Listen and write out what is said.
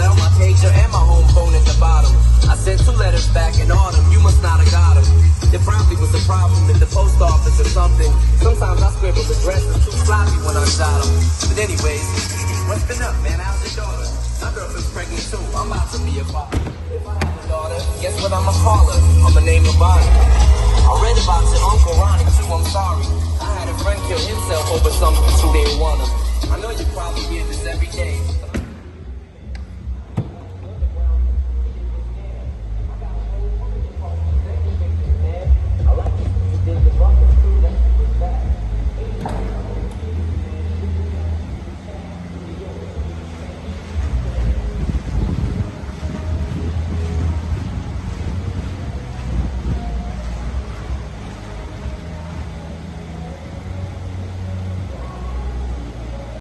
cell, my pager, and my home phone at the bottom. I sent 2 letters back in autumn, you must not have got them. There probably was a problem in the post office or something. Sometimes I scribble addresses too sloppy when I shot them. But anyways, what's been up, man? How's your daughter? My girlfriend's pregnant too, I'm about to be a father. If I have a daughter, guess what I'ma call her? I'ma name her Bonnie. I read about your Uncle Ronnie too, I'm sorry. I had a friend kill himself over something who didn't want him. I know you probably hear this every day.